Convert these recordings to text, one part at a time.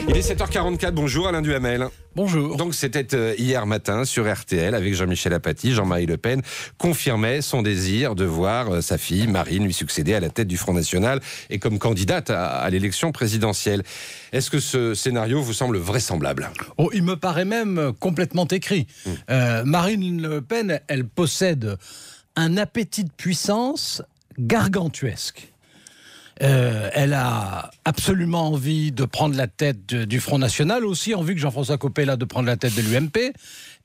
Il est 7h44, bonjour Alain Duhamel. Bonjour. Donc c'était hier matin sur RTL avec Jean-Michel Apathy. Jean-Marie Le Pen confirmait son désir de voir sa fille Marine lui succéder à la tête du Front National et comme candidate à l'élection présidentielle. Est-ce que ce scénario vous semble vraisemblable ? Oh, il me paraît même complètement écrit. Marine Le Pen, elle possède un appétit de puissance gargantuesque. Elle a absolument envie de prendre la tête du Front National, aussi envie que Jean-François Copé a de prendre la tête de l'UMP.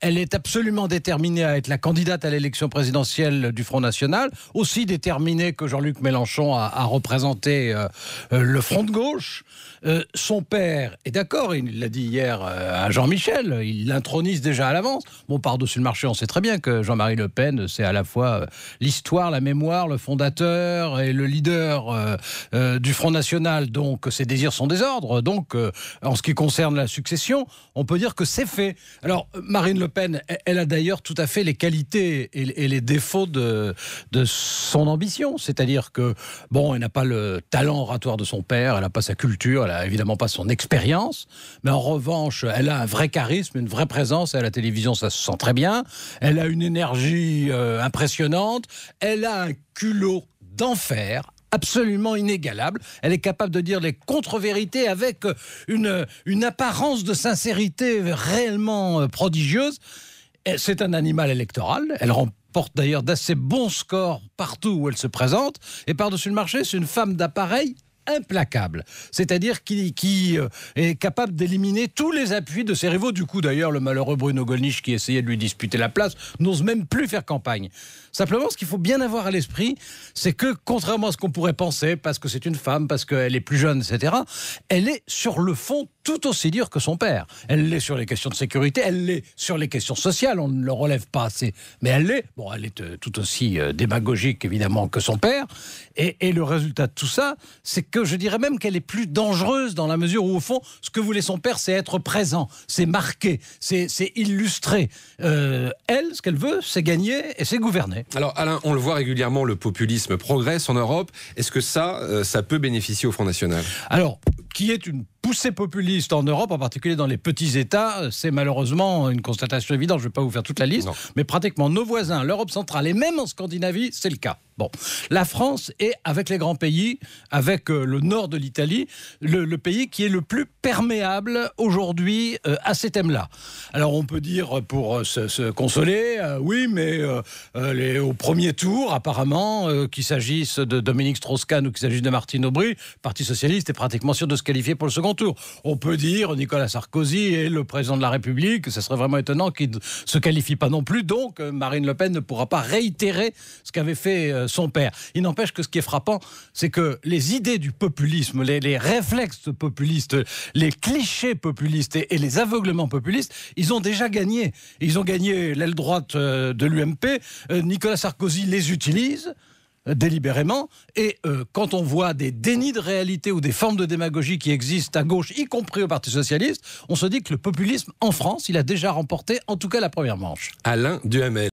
Elle est absolument déterminée à être la candidate à l'élection présidentielle du Front National, aussi déterminée que Jean-Luc Mélenchon à représenter le Front de gauche. Son père est d'accord, il l'a dit hier à Jean-Michel, il l'intronise déjà à l'avance. Bon, par-dessus le marché, on sait très bien que Jean-Marie Le Pen, c'est à la fois l'histoire, la mémoire, le fondateur et le leader du Front National, donc ses désirs sont des ordres. Donc, en ce qui concerne la succession, on peut dire que c'est fait. Alors, Marine Le Pen, elle a d'ailleurs tout à fait les qualités et les défauts de son ambition. C'est-à-dire que, bon, elle n'a pas le talent oratoire de son père, elle n'a pas sa culture, elle n'a évidemment pas son expérience, mais en revanche, elle a un vrai charisme, une vraie présence. À la télévision, ça se sent très bien. Elle a une énergie impressionnante. Elle a un culot d'enfer absolument inégalable. Elle est capable de dire les contre-vérités avec une apparence de sincérité réellement prodigieuse. C'est un animal électoral. Elle remporte d'ailleurs d'assez bons scores partout où elle se présente. Et par-dessus le marché, c'est une femme d'appareil implacable, c'est-à-dire qui est capable d'éliminer tous les appuis de ses rivaux. Du coup, d'ailleurs, le malheureux Bruno Gollnisch, qui essayait de lui disputer la place, n'ose même plus faire campagne. Simplement, ce qu'il faut bien avoir à l'esprit, c'est que, contrairement à ce qu'on pourrait penser, parce que c'est une femme, parce qu'elle est plus jeune, etc., elle est sur le fond tout aussi dure que son père. Elle l'est sur les questions de sécurité, elle l'est sur les questions sociales, on ne le relève pas assez, mais elle l'est. Bon, elle est tout aussi démagogique, évidemment, que son père. Et le résultat de tout ça, c'est que je dirais même qu'elle est plus dangereuse dans la mesure où, au fond, ce que voulait son père, c'est être présent, c'est marquer, c'est illustrer. Elle, ce qu'elle veut, c'est gagner et c'est gouverner. Alors Alain, on le voit régulièrement, le populisme progresse en Europe. Est-ce que ça peut bénéficier au Front National ? Alors, qui est une poussée populiste en Europe, en particulier dans les petits États, c'est malheureusement une constatation évidente. Je ne vais pas vous faire toute la liste, mais pratiquement nos voisins, l'Europe centrale et même en Scandinavie, c'est le cas. Bon, la France est, avec les grands pays, avec le nord de l'Italie, le pays qui est le plus perméable aujourd'hui à ces thèmes-là. Alors on peut dire, pour se consoler, oui, mais au premier tour, apparemment, qu'il s'agisse de Dominique Strauss-Kahn ou qu'il s'agisse de Martine Aubry, le Parti socialiste est pratiquement sûr de se qualifier pour le second tour. On peut dire Nicolas Sarkozy est le président de la République, ça serait vraiment étonnant qu'il ne se qualifie pas non plus, donc Marine Le Pen ne pourra pas réitérer ce qu'avait fait son père. Il n'empêche que ce qui est frappant, c'est que les idées du populisme, les réflexes populistes, les clichés populistes et les aveuglements populistes, ils ont déjà gagné. Ils ont gagné l'aile droite de l'UMP. Nicolas Sarkozy les utilise délibérément, et quand on voit des dénis de réalité ou des formes de démagogie qui existent à gauche, y compris au Parti socialiste, on se dit que le populisme en France, il a déjà remporté en tout cas la première manche. Alain Duhamel.